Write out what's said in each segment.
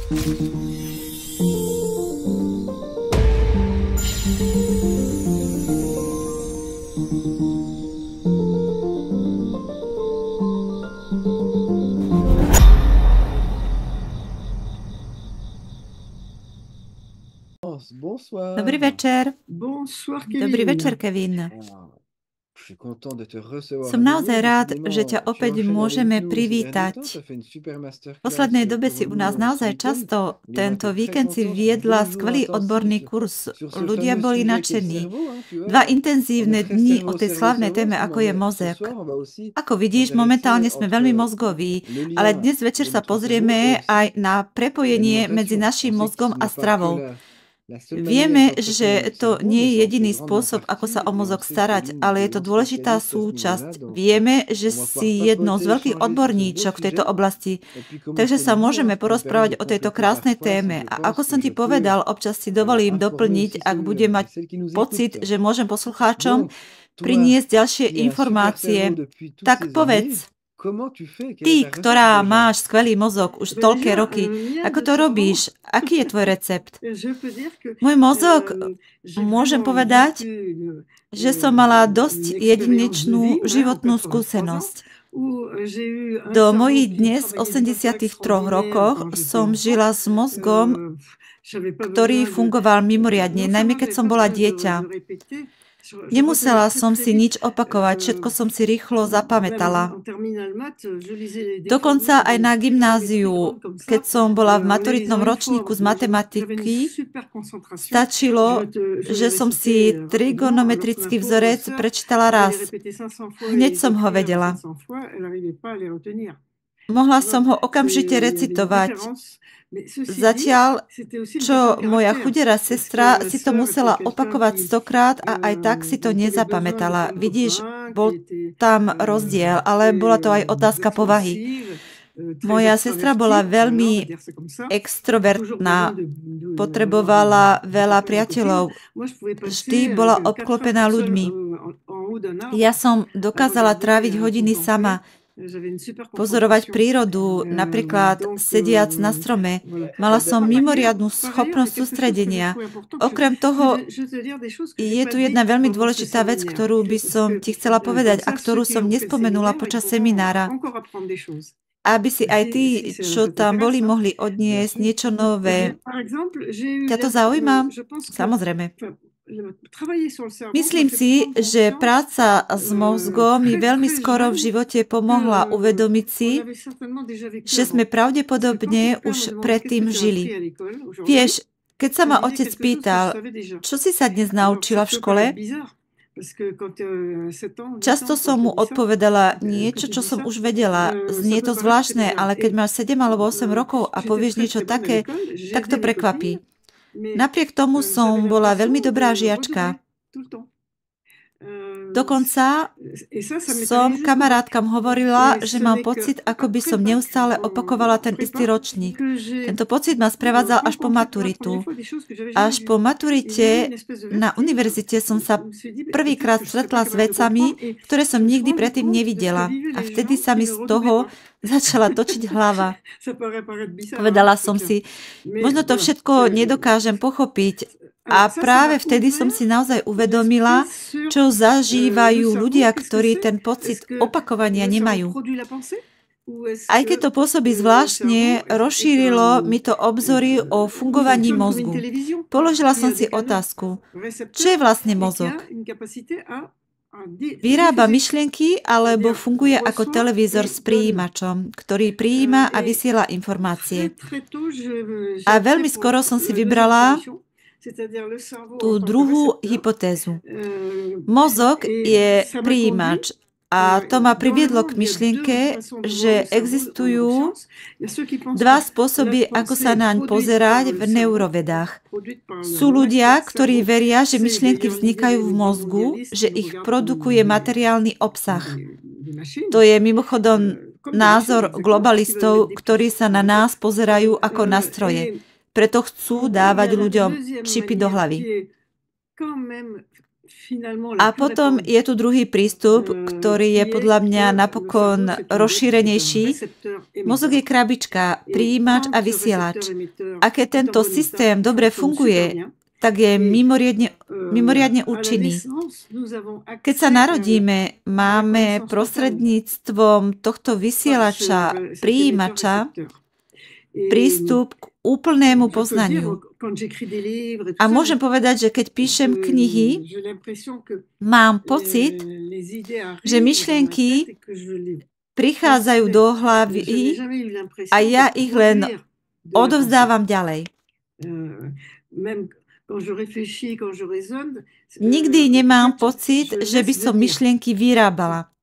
Dobrý večer. Dobrý večer, Kevin. Som naozaj rád, že ťa opäť môžeme privítať. V poslednej dobe si u nás naozaj často tento víkend si viedla skvelý odborný kurz. Ľudia boli nadšení. 2 intenzívne dni o tej slavnej téme, ako je mozog. Ako vidíš, momentálne sme veľmi mozgoví, ale dnes večer sa pozrieme aj na prepojenie medzi naším mozgom a stravou. Vieme, že to nie je jediný spôsob, ako sa o mozog starať, ale je to dôležitá súčasť. Vieme, že si jednou z veľkých odborníčok v tejto oblasti, takže sa môžeme porozprávať o tejto krásnej téme. A ako som ti povedal, občas si dovolím doplniť, ak budem mať pocit, že môžem poslucháčom priniesť ďalšie informácie. Tak povedz. Ty, ktorá máš skvelý mozog už toľké roky, ako to robíš? Aký je tvoj recept? Môj mozog, môžem povedať, že som mala dosť jedinečnú životnú skúsenosť. Do mojich dnes 83 rokoch som žila s mozgom, ktorý fungoval mimoriadne, najmä keď som bola dieťa. Nemusela som si nič opakovať, všetko som si rýchlo zapamätala. Dokonca aj na gymnáziu, keď som bola v maturitnom ročníku z matematiky, stačilo, že som si trigonometrický vzorec prečítala raz. Hneď som ho vedela. Mohla som ho okamžite recitovať. Zatiaľ, čo moja chudera sestra si to musela opakovať 100-krát a aj tak si to nezapamätala. Vidíš, bol tam rozdiel, ale bola to aj otázka povahy. Moja sestra bola veľmi extrovertná, potrebovala veľa priateľov, vždy bola obklopená ľuďmi. Ja som dokázala tráviť hodiny sama, pozorovať prírodu, napríklad sediac na strome. Mala som mimoriadnu schopnosť sústredenia. Okrem toho, je tu jedna veľmi dôležitá vec, ktorú by som ti chcela povedať a ktorú som nespomenula počas seminára. Aby si aj tí, čo tam boli, mohli odniesť niečo nové. Ťa to zaujíma? Samozrejme. Myslím si, že práca s mozgom mi veľmi skoro v živote pomohla uvedomiť si, že sme pravdepodobne už predtým žili. Vieš, keď sa ma otec pýtal, čo si sa dnes naučila v škole, často som mu odpovedala niečo, čo som už vedela. Znie to zvláštne, ale keď máš 7 alebo 8 rokov a povieš niečo také, tak to prekvapí. Napriek tomu som bola veľmi dobrá žiačka. Dokonca som kamarátkam hovorila, že mám pocit, ako by som neustále opakovala ten istý ročník. Tento pocit ma sprevádzal až po maturitu. Až po maturite na univerzite som sa prvýkrát stretla s vecami, ktoré som nikdy predtým nevidela. A vtedy sa mi z toho začala točiť hlava. Povedala som si, možno to všetko nedokážem pochopiť. A práve vtedy som si naozaj uvedomila, čo zažívajú ľudia, ktorí ten pocit opakovania nemajú. Aj keď to pôsobí zvláštne, rozšírilo mi to obzory o fungovaní mozgu. Položila som si otázku, čo je vlastne mozog? Vyrába myšlienky alebo funguje ako televízor s prijímačom, ktorý prijíma a vysiela informácie. A veľmi skoro som si vybrala tú druhú hypotézu. Mozog je prijímač a to ma priviedlo k myšlienke, že existujú 2 spôsoby, ako sa naň pozerať v neurovedách. Sú ľudia, ktorí veria, že myšlienky vznikajú v mozgu, že ich produkuje materiálny obsah. To je mimochodom názor globalistov, ktorí sa na nás pozerajú ako na stroje. Preto chcú dávať ľuďom čipy do hlavy. A potom je tu druhý prístup, ktorý je podľa mňa napokon rozšírenejší. Mozog je krabička, prijímač a vysielač. A keď tento systém dobre funguje, tak je mimoriadne účinný. Keď sa narodíme, máme prostredníctvom tohto vysielača, prijímača, prístup k úplnému poznaniu. A môžem povedať, že keď píšem knihy, mám pocit, že myšlienky prichádzajú do hlavy a ja ich len odovzdávam ďalej. Nikdy nemám pocit, že by som myšlienky vyrábala.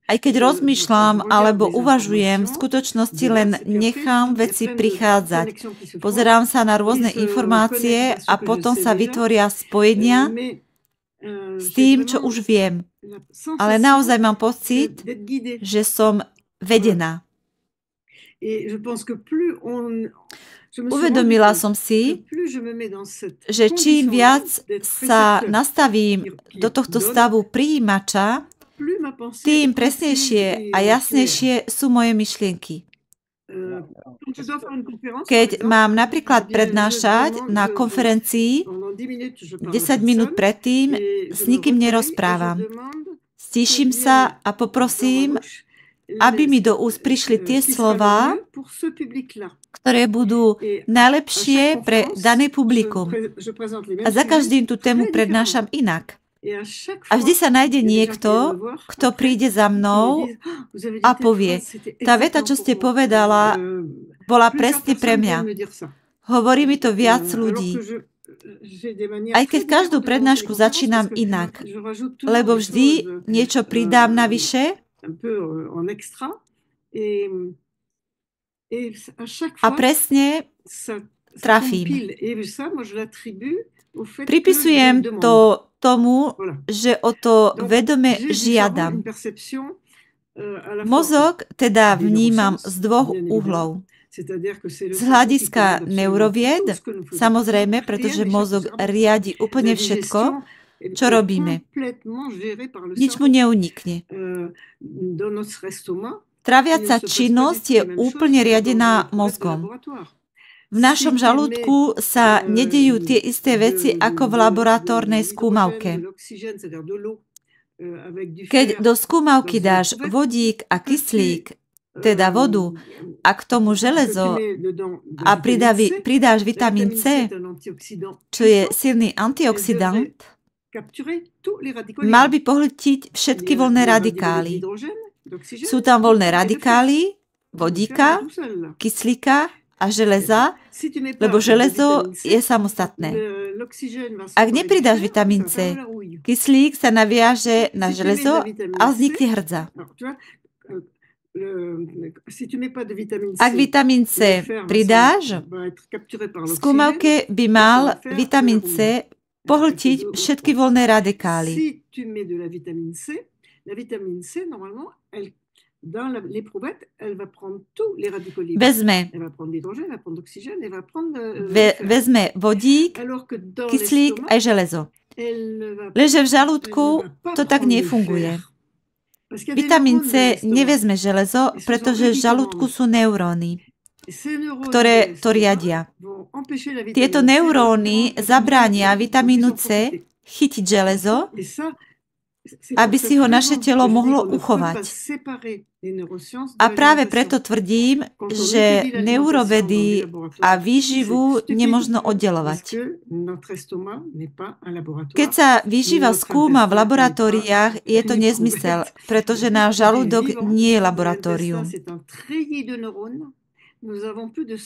Aj keď rozmýšľam alebo uvažujem, v skutočnosti len nechám veci prichádzať. Pozerám sa na rôzne informácie a potom sa vytvoria spojenia s tým, čo už viem. Ale naozaj mám pocit, že som vedená. Uvedomila som si, že čím viac sa nastavím do tohto stavu prijímača, tým presnejšie a jasnejšie sú moje myšlienky. Keď mám napríklad prednášať na konferencii, 10 minút predtým s nikým nerozprávam. Stíšim sa a poprosím, aby mi do úst prišli tie slová, ktoré budú najlepšie pre dané publikum. A za každým tú tému prednášam inak. A vždy sa nájde niekto, kto príde za mnou a povie, tá veta, čo ste povedala, bola presne pre mňa. Hovorí mi to viac ľudí. Aj keď každú prednášku začínam inak, lebo vždy niečo pridám navyše a presne trafím. Pripisujem to tomu, že o to vedome žiadam. Mozog teda vnímam z dvoch uhlov. Z hľadiska neurovied, samozrejme, pretože mozog riadi úplne všetko, čo robíme. Nič mu neunikne. Traviaca činnosť je úplne riadená mozgom. V našom žalúdku sa nedejú tie isté veci ako v laboratórnej skúmavke. Keď do skúmavky dáš vodík a kyslík, teda vodu, a k tomu železo a pridáš vitamín C, čo je silný antioxidant, mal by pohltiť všetky voľné radikály. Sú tam voľné radikály, vodíka, kyslíka a železa, lebo železo je samostatné. Ak nepridáš vitamín C, kyslík sa naviaže na železo a vznikne hrdza. Ak vitamín C pridáš, v skúmavke by mal vitamín C pohltiť všetky voľné radikály. Dans l'éprouvette, elle va prendre tous les radicaux libres. Elle va prendre l'hydrogène, elle va prendre l'oxygène, elle va prendre vezme vodík, kyslík a železo. Leže v žalúdku to tak nefunguje. Vitamín C nevezme železo, pretože v žalúdku sú neuróny, ktoré to riadia. Tieto neuróny zabránia vitamínu C chytiť železo, aby si ho naše telo mohlo uchovať. A práve preto tvrdím, že neurovedy a výživu nemožno oddelovať. Keď sa výživa skúma v laboratóriách, je to nezmysel, pretože náš žalúdok nie je laboratórium.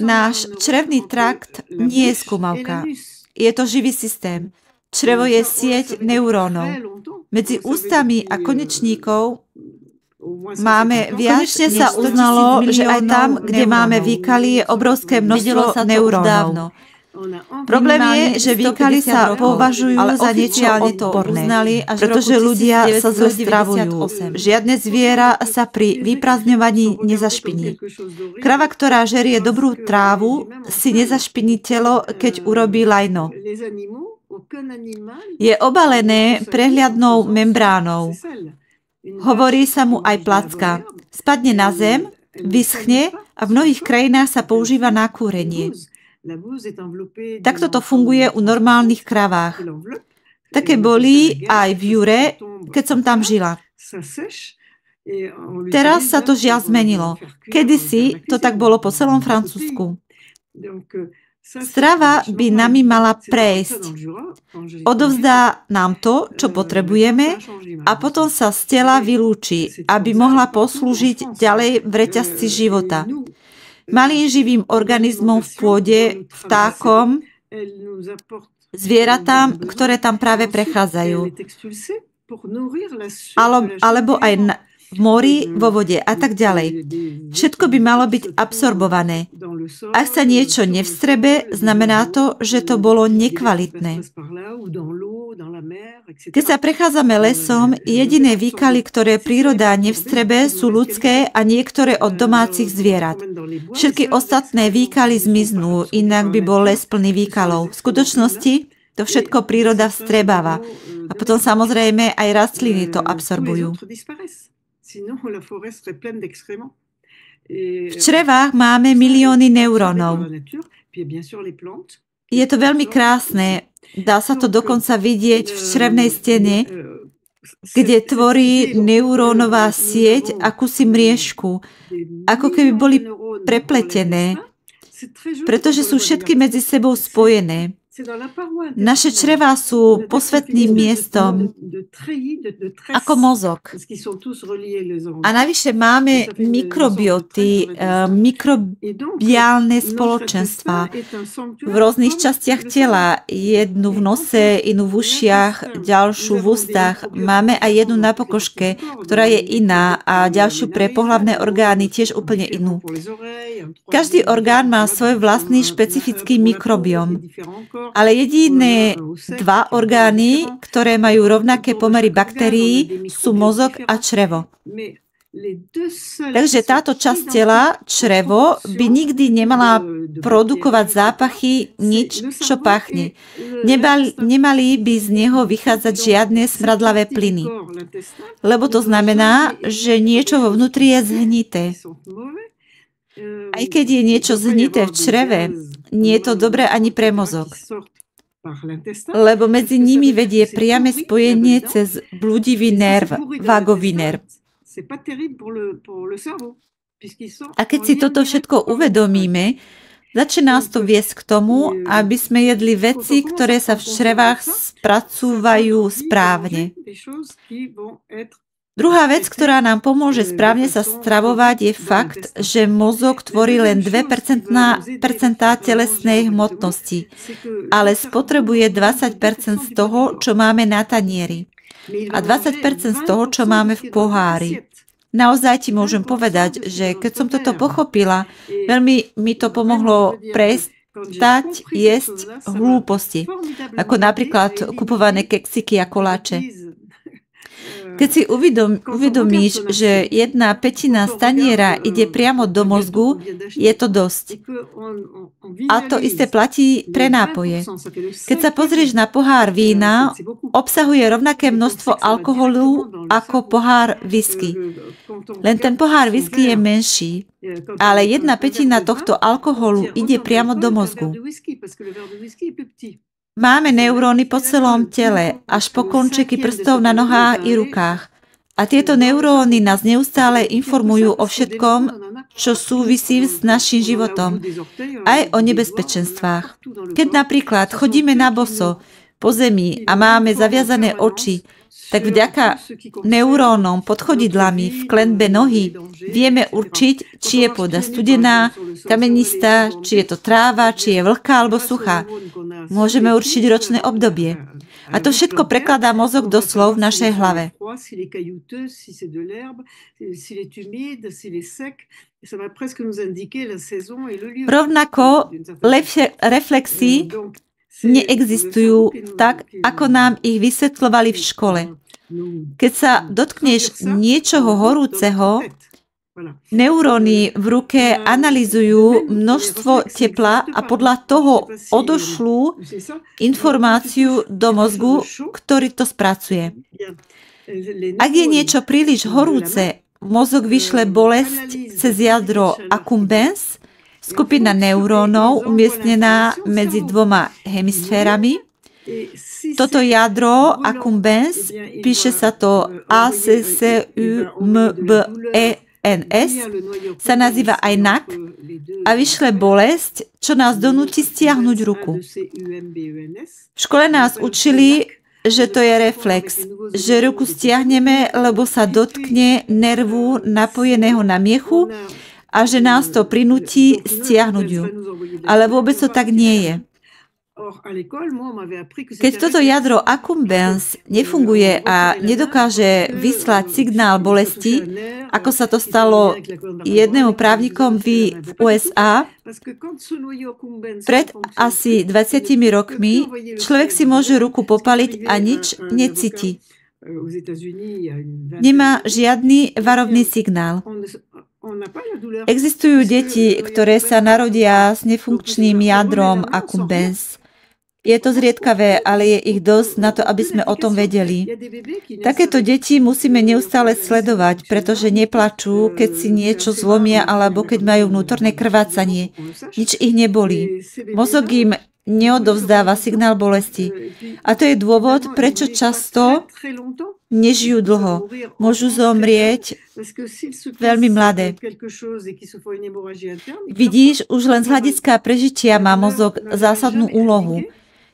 Náš črevný trakt nie je skúmavka. Je to živý systém. Črevo je sieť neurónov. Medzi ústami a konečníkov máme viac. Konečne sa uznalo, že aj tam, kde máme výkaly, je obrovské množstvo neurónov. Problém je, že výkaly sa považujú za niečo odporné, pretože ľudia sa zle stravujú. Žiadne zviera sa pri vyprázdňovaní nezašpiní. Krava, ktorá žerie dobrú trávu, si nezašpiní telo, keď urobí lajno. je obalené prehľadnou membránou. Hovorí sa mu aj placka. Spadne na zem, vyschne a v mnohých krajinách sa používa na kúrenie. Takto to funguje u normálnych kravách. Také boli aj v Jure, keď som tam žila. Teraz sa to žiaľ zmenilo. Kedysi to tak bolo po celom Francúzsku. Strava by nami mala prejsť. Odovzdá nám to, čo potrebujeme a potom sa z tela vylúči, aby mohla poslúžiť ďalej v reťazci života. Malým živým organizmom v pôde, vtákom, zvieratám, ktoré tam práve prechádzajú. Alebo aj v mori, vo vode a tak ďalej. Všetko by malo byť absorbované. Ak sa niečo nevstrebe, znamená to, že to bolo nekvalitné. Keď sa prechádzame lesom, jediné výkaly, ktoré príroda nevstrebe, sú ľudské a niektoré od domácich zvierat. Všetky ostatné výkaly zmiznú, inak by bol les plný výkalov. V skutočnosti to všetko príroda vstrebáva. A potom samozrejme aj rastliny to absorbujú. V črevách máme milióny neurónov. Je to veľmi krásne. Dá sa to dokonca vidieť v črevnej stene, kde tvorí neurónová sieť akúsi mriežku, ako keby boli prepletené, pretože sú všetky medzi sebou spojené. Naše črevá sú posvätným miestom ako mozog. A navyše máme mikrobioty, mikrobiálne spoločenstva v rôznych častiach tela. Jednu v nose, inú v ušiach, ďalšiu v ústach. Máme aj jednu na pokožke, ktorá je iná a ďalšiu pre pohlavné orgány tiež úplne inú. Každý orgán má svoj vlastný špecifický mikrobióm. Ale jediné dva orgány, ktoré majú rovnaké pomery baktérií, sú mozog a črevo. Takže táto časť tela, črevo, by nikdy nemala produkovať zápachy, nič, čo pachne. Nemali by z neho vychádzať žiadne smradlavé plyny. Lebo to znamená, že niečo vo vnútri je zhnité. Aj keď je niečo zhnité v čreve, nie je to dobré ani pre mozog. Lebo medzi nimi vedie priame spojenie cez blúdivý nerv, vagový nerv. A keď si toto všetko uvedomíme, začne nás to viesť k tomu, aby sme jedli veci, ktoré sa v črevách spracúvajú správne. Druhá vec, ktorá nám pomôže správne sa stravovať, je fakt, že mozog tvorí len 2% telesnej hmotnosti, ale spotrebuje 20% z toho, čo máme na tanieri a 20% z toho, čo máme v pohári. Naozaj ti môžem povedať, že keď som toto pochopila, veľmi mi to pomohlo prestať jesť hlúposti, ako napríklad kupované keksiky a koláče. Keď si uvedomíš, že 1/5 staniera ide priamo do mozgu, je to dosť. A to isté platí pre nápoje. Keď sa pozrieš na pohár vína, obsahuje rovnaké množstvo alkoholu ako pohár whisky. Len ten pohár whisky je menší. Ale 1/5 tohto alkoholu ide priamo do mozgu. Máme neuróny po celom tele, až po končeky prstov na nohách i rukách. A tieto neuróny nás neustále informujú o všetkom, čo súvisí s našim životom, aj o nebezpečenstvách. Keď napríklad chodíme na boso po zemi a máme zaviazané oči, tak vďaka neurónom pod chodidlami v klenbe nohy vieme určiť, či je pôda studená, kamenistá, či je to tráva, či je vlhká alebo suchá. Môžeme určiť ročné obdobie. A to všetko prekladá mozog do slov v našej hlave. Rovnako reflexy neexistujú tak, ako nám ich vysvetľovali v škole. Keď sa dotkneš niečoho horúceho, Neuróny v ruke analyzujú množstvo tepla a podľa toho odošľú informáciu do mozgu, ktorý to spracuje. Ak je niečo príliš horúce, mozog vyšle bolesť cez jadro accumbens, skupina neurónov umiestnená medzi dvoma hemisférami. Toto jadro accumbens, píše sa to ACCUMBENS, sa nazýva aj NAC a vyšle bolesť, čo nás donúti stiahnuť ruku. V škole nás učili, že to je reflex, že ruku stiahneme, lebo sa dotkne nervu napojeného na miechu a že nás to prinúti stiahnuť ju. Ale vôbec to tak nie je. Keď toto jadro accumbens nefunguje a nedokáže vyslať signál bolesti, ako sa to stalo jednému právnikovi v USA, pred asi 20 rokmi človek si môže ruku popaliť a nič necíti. Nemá žiadny varovný signál. Existujú deti, ktoré sa narodia s nefunkčným jadrom accumbens. Je to zriedkavé, ale je ich dosť na to, aby sme o tom vedeli. Takéto deti musíme neustále sledovať, pretože neplačú, keď si niečo zlomia alebo keď majú vnútorné krvácanie. Nič ich nebolí. Mozog im neodovzdáva signál bolesti. A to je dôvod, prečo často nežijú dlho. Môžu zomrieť veľmi mladé. Vidíš, už len z hľadiska prežitia má mozog zásadnú úlohu.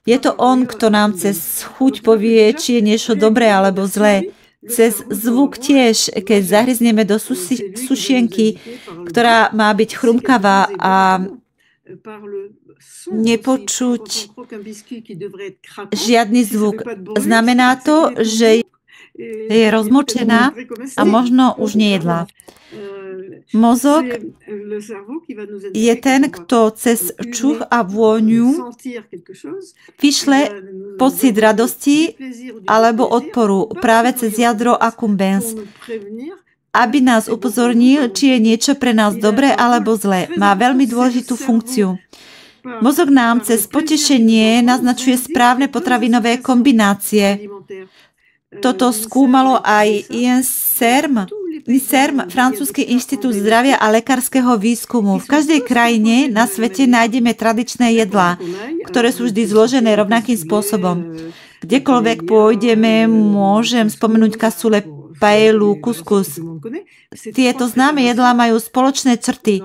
Je to on, kto nám cez chuť povie, či je niečo dobré alebo zlé. Cez zvuk tiež, keď zahryzneme do sušienky, ktorá má byť chrumkavá a nepočuť žiadny zvuk. Znamená to, že je rozmočená a možno už nejedla. Mozog je ten, kto cez čuch a vôňu vyšle pocit radosti alebo odporu práve cez jadro accumbens, aby nás upozornil, či je niečo pre nás dobré alebo zlé. Má veľmi dôležitú funkciu. Mozog nám cez potešenie naznačuje správne potravinové kombinácie. Toto skúmalo aj INSERM, Francúzsky inštitút zdravia a lekárskeho výskumu. V každej krajine na svete nájdeme tradičné jedlá, ktoré sú vždy zložené rovnakým spôsobom. Kdekoľvek pôjdeme, môžem spomenúť kasule, paelu, kuskus. Tieto známe jedlá majú spoločné črty.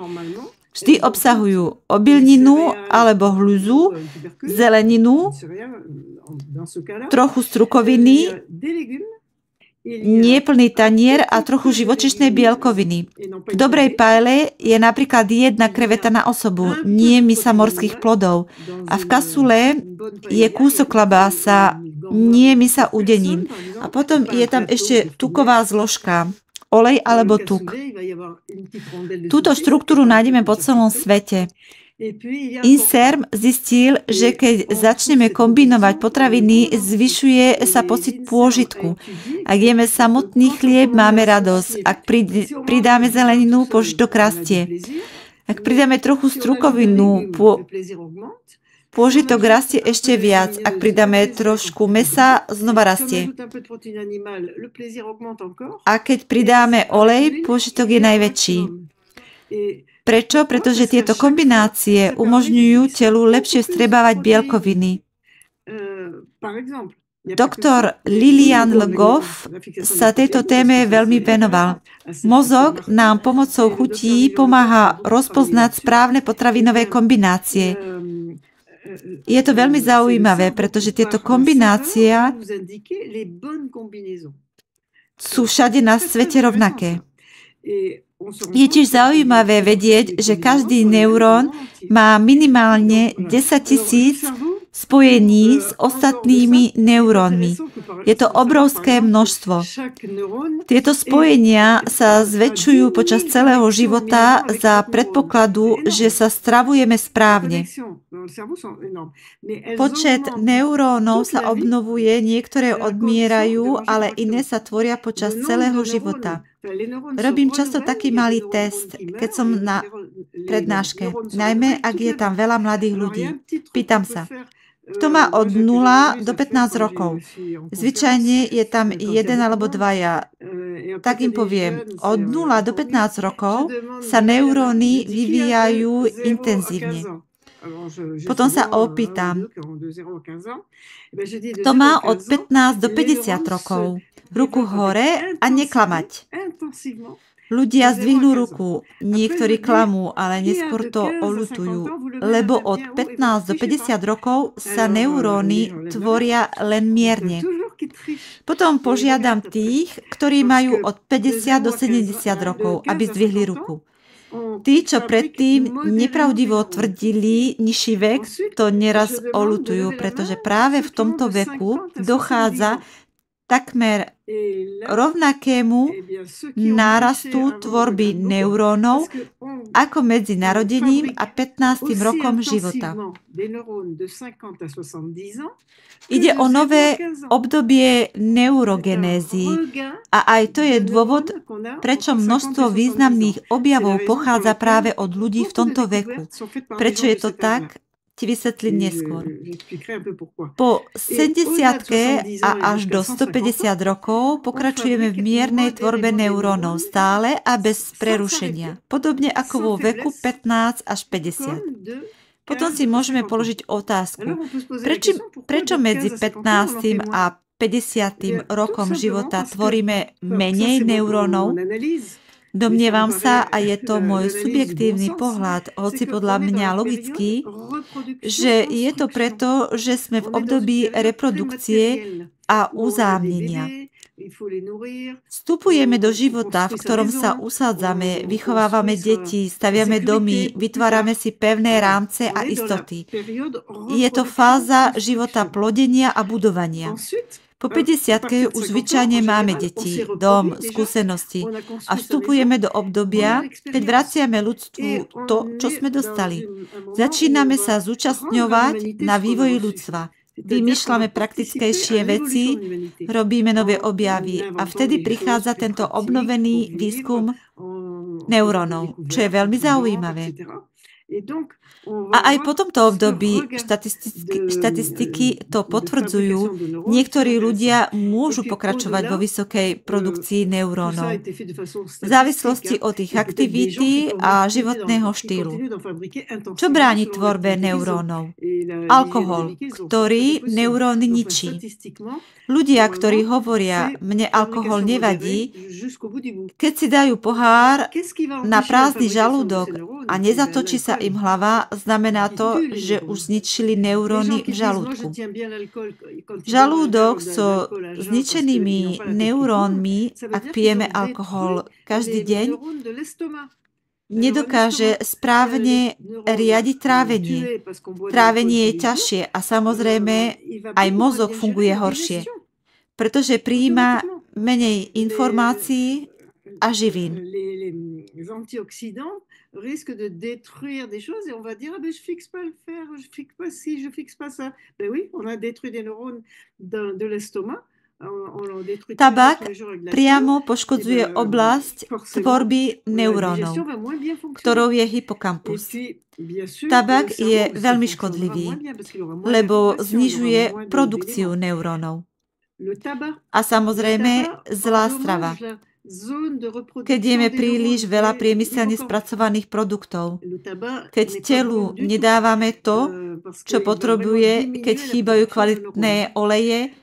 Vždy obsahujú obilninu alebo hľuzu, zeleninu, trochu strukoviny, neplný tanier a trochu živočíšnej bielkoviny. V dobrej paele je napríklad jedna kreveta na osobu, nie mysa morských plodov. A v kasule je kúsok klobása, nie mysa udenín. A potom je tam ešte tuková zložka, olej alebo tuk. Túto štruktúru nájdeme po celom svete. INSERM zistil, že keď začneme kombinovať potraviny, zvyšuje sa pocit pôžitku. Ak jeme samotný chlieb, máme radosť. Ak pridáme zeleninu, pôžitok rastie. Ak pridáme trochu strukovinu, pôžitok rastie ešte viac. Ak pridáme trošku mäsa, znova rastie. A keď pridáme olej, pôžitok je najväčší. Prečo? Pretože tieto kombinácie umožňujú telu lepšie vstrebávať bielkoviny. Doktor Lilian Le Goff sa tejto téme veľmi venoval. Mozog nám pomocou chutí pomáha rozpoznať správne potravinové kombinácie. Je to veľmi zaujímavé, pretože tieto kombinácie sú všade na svete rovnaké. Je tiež zaujímavé vedieť, že každý neurón má minimálne 10 000 spojení s ostatnými neurónmi. Je to obrovské množstvo. Tieto spojenia sa zväčšujú počas celého života za predpokladu, že sa stravujeme správne. Počet neurónov sa obnovuje, niektoré odmierajú, ale iné sa tvoria počas celého života. Robím často taký malý test, keď som na prednáške, najmä ak je tam veľa mladých ľudí. Pýtam sa, kto má od 0 do 15 rokov? Zvyčajne je tam jeden alebo dvaja. Tak im poviem, od 0 do 15 rokov sa neuróny vyvíjajú intenzívne. Potom sa opýtam, kto má od 15 do 50 rokov? Ruku hore a neklamať. Ľudia zdvihnú ruku, niektorí klamú, ale neskôr to oľutujú, lebo od 15 do 50 rokov sa neuróny tvoria len mierne. Potom požiadam tých, ktorí majú od 50 do 70 rokov, aby zdvihli ruku. Tí, čo predtým nepravdivo tvrdili nižší vek, to neraz oľutujú, pretože práve v tomto veku dochádza takmer rovnakému nárastu tvorby neurónov ako medzi narodením a 15. rokom života. Ide o nové obdobie neurogenézy a aj to je dôvod, prečo množstvo významných objavov pochádza práve od ľudí v tomto veku. Prečo je to tak? Ti vysvetlím neskôr. Po 70-ke a až do 150 rokov pokračujeme v miernej tvorbe neurónov stále a bez prerušenia. Podobne ako vo veku 15 až 50. Potom si môžeme položiť otázku, prečo medzi 15. a 50. rokom života tvoríme menej neurónov? Domnievam sa, a je to môj subjektívny pohľad, hoci podľa mňa logický, že je to preto, že sme v období reprodukcie a uzámnenia. Vstupujeme do života, v ktorom sa usádzame, vychovávame deti, staviame domy, vytvárame si pevné rámce a istoty. Je to fáza života plodenia a budovania. Po 50-ke už zvyčajne máme deti, dom, skúsenosti a vstupujeme do obdobia, keď vraciame ľudstvu to, čo sme dostali. Začíname sa zúčastňovať na vývoji ľudstva. Vymýšľame praktickejšie veci, robíme nové objavy a vtedy prichádza tento obnovený výskum neurónov, čo je veľmi zaujímavé. A aj po tomto období štatistiky to potvrdzujú. Niektorí ľudia môžu pokračovať vo vysokej produkcii neurónov v závislosti od ich aktivity a životného štýlu. Čo bráni tvorbe neurónov? Alkohol, ktorý neuróny ničí. Ľudia, ktorí hovoria, mne alkohol nevadí, keď si dajú pohár na prázdny žalúdok a nezatočí sa im hlava, znamená to, že už zničili neuróny v žalúdku. Žalúdok so zničenými neurónmi, ak pijeme alkohol každý deň, nedokáže správne riadiť trávenie. Trávenie je ťažšie a samozrejme aj mozog funguje horšie, pretože prijíma menej informácií a živín. Risque de détruire des choses et on va dire je fixe pas le fer, je fixe pas ci, je fixe pas ça. Ben oui, on a détruit des neurones de l'estomac. Tabak priamo poškodzuje oblasť tvorby neurónov, ktorou je hypokampus. Tabak je veľmi škodlivý, lebo znižuje produkciu neurónov. A samozrejme zlá strava. Keď jeme príliš veľa priemyselne spracovaných produktov, keď telu nedávame to, čo potrebuje, keď chýbajú kvalitné oleje,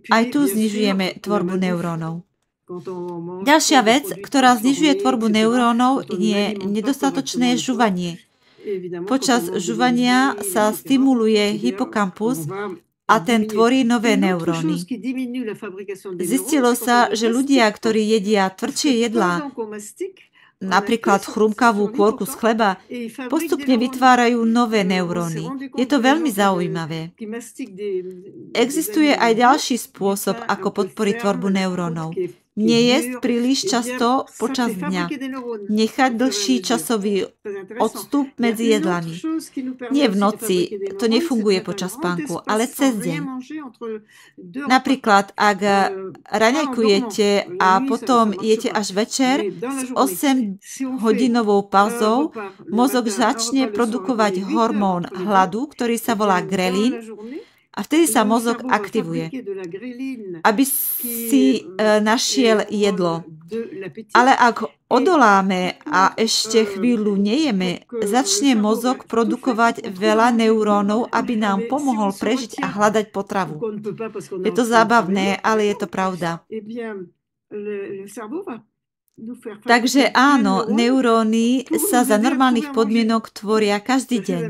aj tu znižujeme tvorbu neurónov. Ďalšia vec, ktorá znižuje tvorbu neurónov, je nedostatočné žuvanie. Počas žuvania sa stimuluje hypokampus a ten tvorí nové neuróny. Zistilo sa, že ľudia, ktorí jedia tvrdšie jedlá, napríklad chrumkavú kôrku z chleba, postupne vytvárajú nové neuróny. Je to veľmi zaujímavé. Existuje aj ďalší spôsob, ako podporiť tvorbu neurónov. Nejesť príliš často počas dňa. Nechať dlhší časový odstup medzi jedlami. Nie v noci, to nefunguje počas spánku, ale cez deň. Napríklad, ak raňajkujete a potom jete až večer s 8-hodinovou pauzou, mozog začne produkovať hormón hladu, ktorý sa volá grelín, a vtedy sa mozog aktivuje, aby si našiel jedlo. Ale ak odoláme a ešte chvíľu nejeme, začne mozog produkovať veľa neurónov, aby nám pomohol prežiť a hľadať potravu. Je to zábavné, ale je to pravda. Takže áno, neuróny sa za normálnych podmienok tvoria každý deň.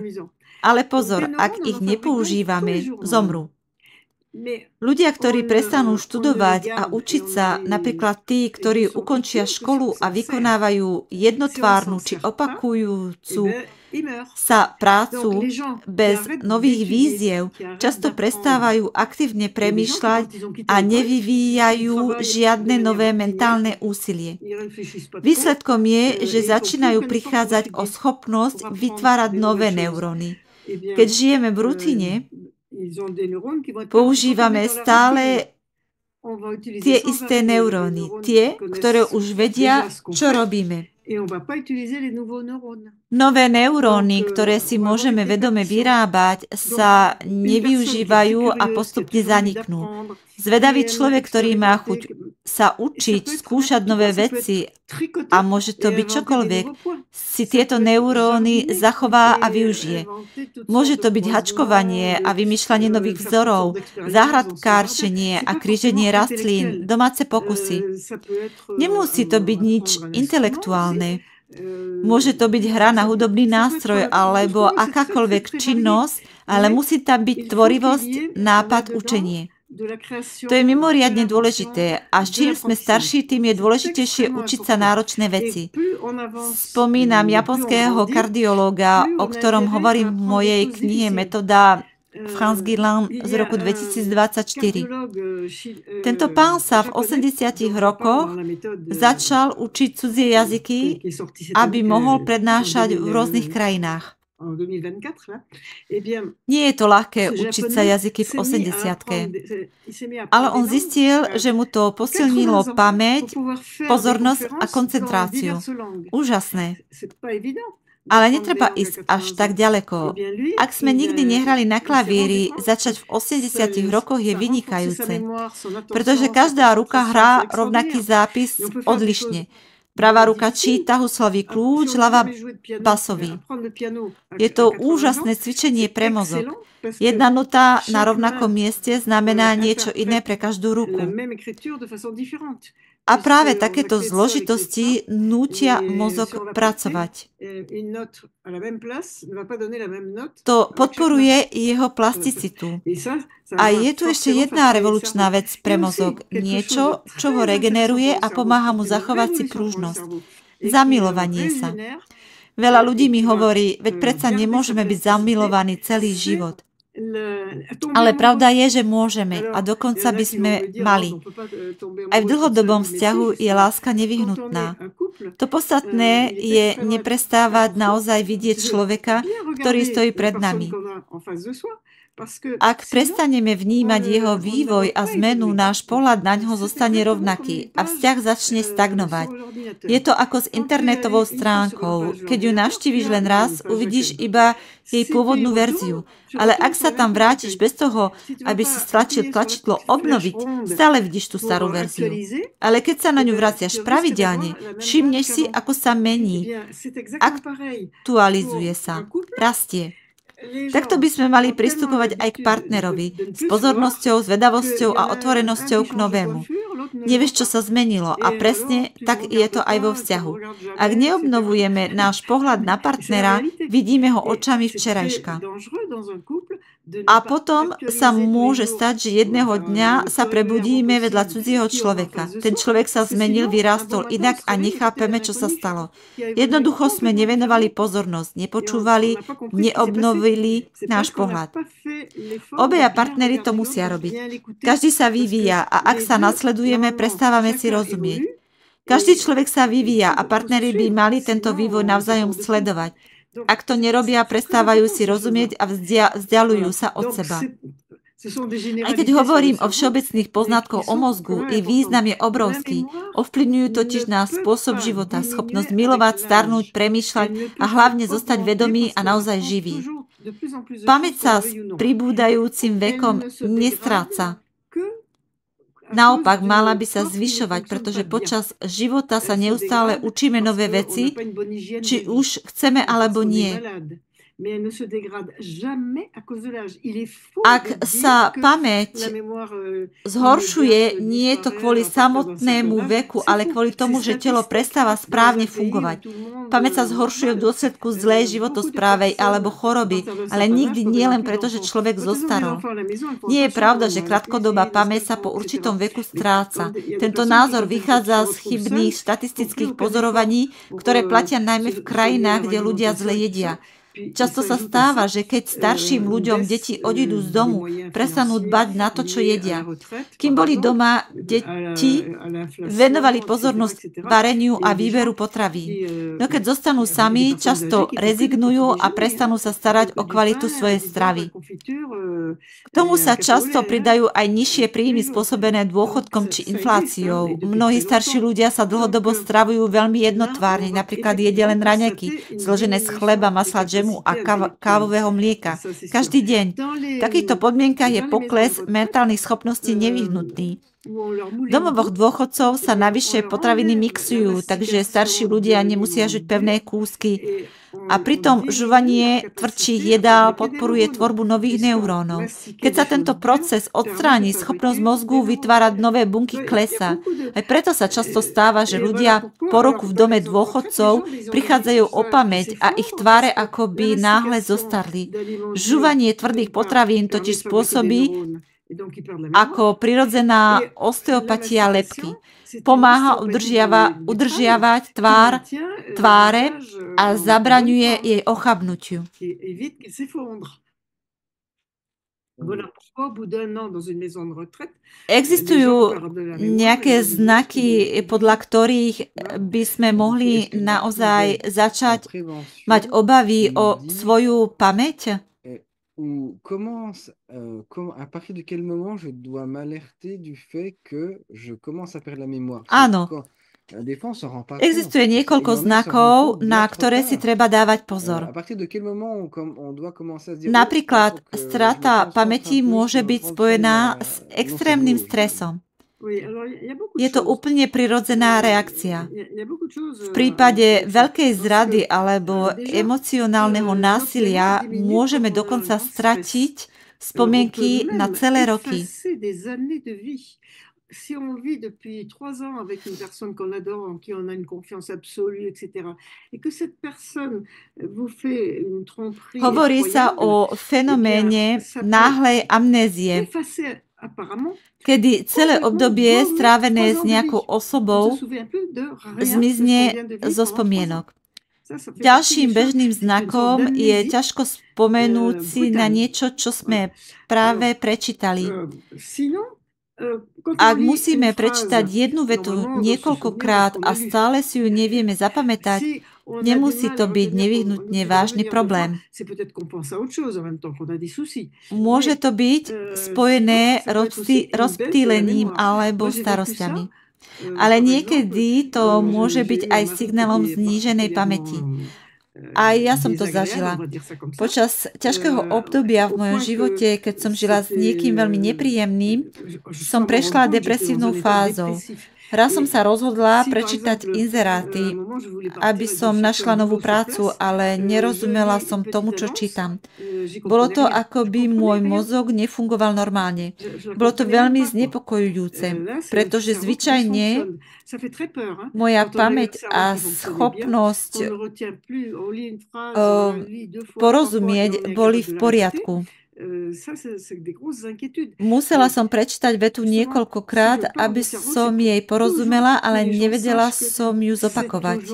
Ale pozor, ak ich nepoužívame, zomrú. Ľudia, ktorí prestanú študovať a učiť sa, napríklad tí, ktorí ukončia školu a vykonávajú jednotvárnu či opakujúcu sa prácu bez nových víziev, často prestávajú aktívne premýšľať a nevyvíjajú žiadne nové mentálne úsilie. Výsledkom je, že začínajú prichádzať o schopnosť vytvárať nové neuróny. Keď žijeme v rutine, používame stále tie isté neuróny, tie, ktoré už vedia, čo robíme. Nové neuróny, ktoré si môžeme vedome vyrábať, sa nevyužívajú a postupne zaniknú. Zvedavý človek, ktorý má chuť sa učiť, skúšať nové veci, a môže to byť čokoľvek, si tieto neuróny zachová a využije. Môže to byť hačkovanie a vymýšľanie nových vzorov, záhradkárčenie a kríženie rastlín, domáce pokusy. Nemusí to byť nič intelektuálne. Môže to byť hra na hudobný nástroj alebo akákoľvek činnosť, ale musí tam byť tvorivosť, nápad, učenie. To je mimoriadne dôležité a čím sme starší, tým je dôležitejšie učiť sa náročné veci. Spomínam japonského kardiológa, o ktorom hovorím v mojej knihe Metóda Franz Guillain z roku 2024. Tento pán sa v 80 rokoch začal učiť cudzie jazyky, aby mohol prednášať v rôznych krajinách. Nie je to ľahké učiť sa jazyky v 80-ke, ale on zistil, že mu to posilnilo pamäť, pozornosť a koncentráciu. Úžasné. Ale netreba ísť až tak ďaleko. Ak sme nikdy nehrali na klavíri, začať v 80 rokoch je vynikajúce, pretože každá ruka hrá rovnaký zápis odlišne. Pravá ruka číta huslový kľúč, ľavá basový. Je to úžasné cvičenie pre mozog. Jedna nota na rovnakom mieste znamená niečo iné pre každú ruku. A práve takéto zložitosti nútia mozog pracovať. To podporuje jeho plasticitu. A je tu ešte jedna revolučná vec pre mozog. Niečo, čo ho regeneruje a pomáha mu zachovať si pružnosť. Zamilovanie sa. Veľa ľudí mi hovorí, veď predsa nemôžeme byť zamilovaní celý život. Ale pravda je, že môžeme a dokonca by sme mali. Aj v dlhodobom vzťahu je láska nevyhnutná. To podstatné je neprestávať naozaj vidieť človeka, ktorý stojí pred nami. Ak prestaneme vnímať jeho vývoj a zmenu, náš pohľad na ňo zostane rovnaký a vzťah začne stagnovať. Je to ako s internetovou stránkou. Keď ju navštíviš len raz, uvidíš iba jej pôvodnú verziu. Ale ak sa tam vrátiš bez toho, aby si stlačil tlačidlo obnoviť, stále vidíš tú starú verziu. Ale keď sa na ňu vraciaš pravidelne, všimneš si, ako sa mení. Aktualizuje sa. Rastie. Takto by sme mali pristupovať aj k partnerovi, s pozornosťou, zvedavosťou a otvorenosťou k novému. Nevieš, čo sa zmenilo a presne tak je to aj vo vzťahu. Ak neobnovujeme náš pohľad na partnera, vidíme ho očami včerajška. A potom sa môže stať, že jedného dňa sa prebudíme vedľa cudzieho človeka. Ten človek sa zmenil, vyrástol inak a nechápeme, čo sa stalo. Jednoducho sme nevenovali pozornosť, nepočúvali, neobnovili náš pohľad. Obeja partneri to musia robiť. Každý sa vyvíja a ak sa nasledujeme, prestávame si rozumieť. Každý človek sa vyvíja a partneri by mali tento vývoj navzájom sledovať. Ak to nerobia, prestávajú si rozumieť a vzdialujú sa od seba. Aj keď hovorím o všeobecných poznatkoch o mozgu, ich význam je obrovský. Ovplyvňujú totiž náš spôsob života, schopnosť milovať, starnúť, premýšľať a hlavne zostať vedomý a naozaj živý. Pamäť sa s pribúdajúcim vekom nestráca. Naopak, mala by sa zvyšovať, pretože počas života sa neustále učíme nové veci, či už chceme alebo nie. Ak sa pamäť zhoršuje, nie je to kvôli samotnému veku, ale kvôli tomu, že telo prestáva správne fungovať. Pamäť sa zhoršuje v dôsledku zlej životosprávy alebo choroby, ale nikdy nie len preto, že človek zostarol. Nie je pravda, že krátkodobá pamäť sa po určitom veku stráca. Tento názor vychádza z chybných štatistických pozorovaní, ktoré platia najmä v krajinách, kde ľudia zle jedia. Často sa stáva, že keď starším ľuďom deti odídu z domu, prestanú dbať na to, čo jedia. Kým boli doma, deti venovali pozornosť vareniu a výberu potravín. No keď zostanú sami, často rezignujú a prestanú sa starať o kvalitu svojej stravy. K tomu sa často pridajú aj nižšie príjmy spôsobené dôchodkom či infláciou. Mnohí starší ľudia sa dlhodobo stravujú veľmi jednotvárne, napríklad jedia len raňajky, zložené z chleba, masla, a kávového mlieka. Každý deň. V takýchto podmienkach je pokles mentálnych schopností nevyhnutný. V domovoch dôchodcov sa navyše potraviny mixujú, takže starší ľudia nemusia žiť pevné kúsky. A pritom žuvanie tvrdších jedál podporuje tvorbu nových neurónov. Keď sa tento proces odstráni, schopnosť mozgu vytvárať nové bunky klesá. Aj preto sa často stáva, že ľudia po roku v dome dôchodcov prichádzajú o pamäť a ich tváre akoby náhle zostarli. Žuvanie tvrdých potravín totiž spôsobí ako prirodzená osteopatia lebky. Pomáha udržiavať tváre a zabraňuje jej ochabnutiu. Existujú nejaké znaky, podľa ktorých by sme mohli naozaj začať mať obavy o svoju pamäť? Ou à partir de quel moment je dois m'alerter du fait que je commence à perdre la mémoire? Áno. Existuje niekoľko znakov, na ktoré si treba dávať pozor. Napríklad, strata pamäti môže byť spojená s extrémnym stresom. Je to úplne prirodzená reakcia. V prípade veľkej zrady alebo emocionálneho násilia môžeme dokonca stratiť spomienky na celé roky. Si on vit depuis 3 ans avec une personne qu'on adore, en qui on a une confiance absolue, etc., et que cette personne vous fait une tromperie... Hovorí sa o fenoméne náhlej amnézie, kedy celé obdobie strávené s nejakou osobou zmizne zo spomienok. Ďalším bežným znakom je ťažko spomenúť si na niečo, čo sme práve prečítali. Ak musíme prečítať jednu vetu niekoľkokrát a stále si ju nevieme zapamätať, nemusí to byť nevyhnutne vážny problém. Môže to byť spojené rozptýlením alebo starosťami. Ale niekedy to môže byť aj signálom zníženej pamäti. A ja som to zažila. Počas ťažkého obdobia v mojom živote, keď som žila s niekým veľmi nepríjemným, som prešla depresívnou fázou. Raz som sa rozhodla prečítať inzeráty, aby som našla novú prácu, ale nerozumela som tomu, čo čítam. Bolo to, ako by môj mozog nefungoval normálne. Bolo to veľmi znepokojujúce, pretože zvyčajne moja pamäť a schopnosť porozumieť boli v poriadku. Musela som prečítať vetu niekoľkokrát, aby som jej porozumela, ale nevedela som ju zopakovať.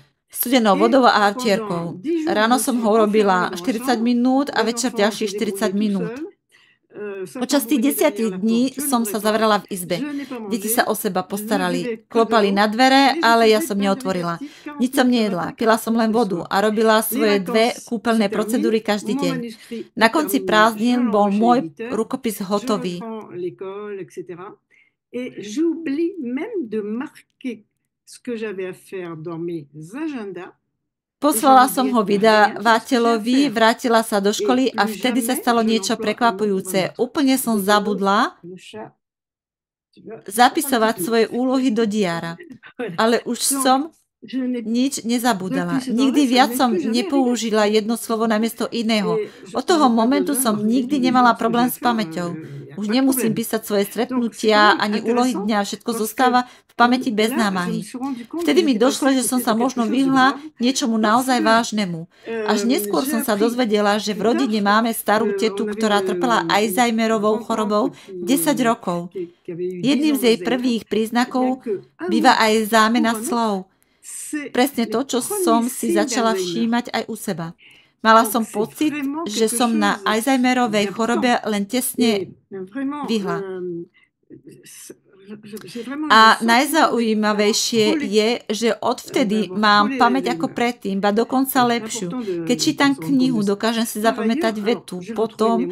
studenou vodou a havtierkou. Ráno som ho robila 40 minút a večer ďalších 40 minút. Počas tých 10 dní som sa zavrela v izbe. Deti sa o seba postarali. Klopali na dvere, ale ja som neotvorila. Nič som nejedla. Pila som len vodu a robila svoje 2 kúpeľné procedúry každý deň. Na konci prázdnin bol môj rukopis hotový. l'école, etc. Et j'oublie même de marquer ce que j'avais à faire dans mes agendas. Poslala som ho vydavateľovi, vrátila sa do školy a vtedy sa stalo niečo prekvapujúce. Úplne som zabudla zapisovať svoje úlohy do diára. Ale už som nič nezabudala. Nikdy viac som nepoužila jedno slovo namiesto iného. Od toho momentu som nikdy nemala problém s pamäťou. Už nemusím písať svoje stretnutia ani úlohy dňa, všetko zostáva v pamäti bez námahy. Vtedy mi došlo, že som sa možno vyhla niečomu naozaj vážnemu. Až neskôr som sa dozvedela, že v rodine máme starú tetu, ktorá trpela Alzheimerovou chorobou 10 rokov. Jedným z jej prvých príznakov býva aj zámena slov. Presne to, čo som si začala všímať aj u seba. Mala som pocit, že som na Alzheimerovej chorobe len tesne vyhla. A najzaujímavejšie je, že odvtedy mám pamäť ako predtým, ba dokonca lepšiu. Keď čítam knihu, dokážem si zapamätať vetu potom,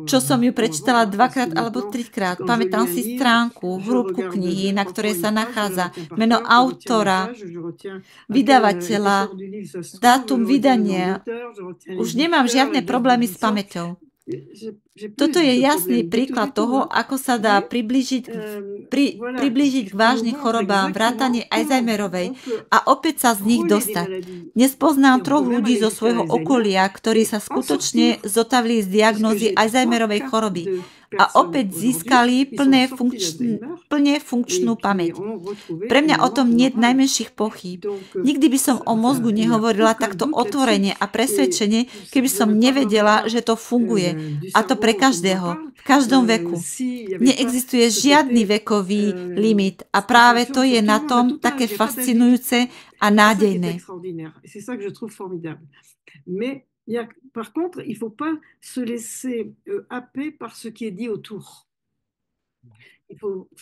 čo som ju prečítala 2-krát alebo 3-krát. Pamätám si stránku, hrúbku knihy, na ktorej sa nachádza meno autora, vydavateľa, dátum vydania. Už nemám žiadne problémy s pamäťou. Toto je jasný príklad toho, ako sa dá priblížiť k vážnym chorobám, vrátane Alzheimerovej a opäť sa z nich dostať. Dnes poznám 3 ľudí zo svojho okolia, ktorí sa skutočne zotavili z diagnózy Alzheimerovej choroby a opäť získali plne funkčnú pamäť. Pre mňa o tom nie je najmenších pochýb. Nikdy by som o mozgu nehovorila takto otvorene a presvedčene, keby som nevedela, že to funguje. A to pre každého, v každom veku. Neexistuje žiadny vekový limit a práve to je na tom také fascinujúce a nádejné. Par contre, il ne faut pas se laisser happer par ce qui est dit autour. Il faut faire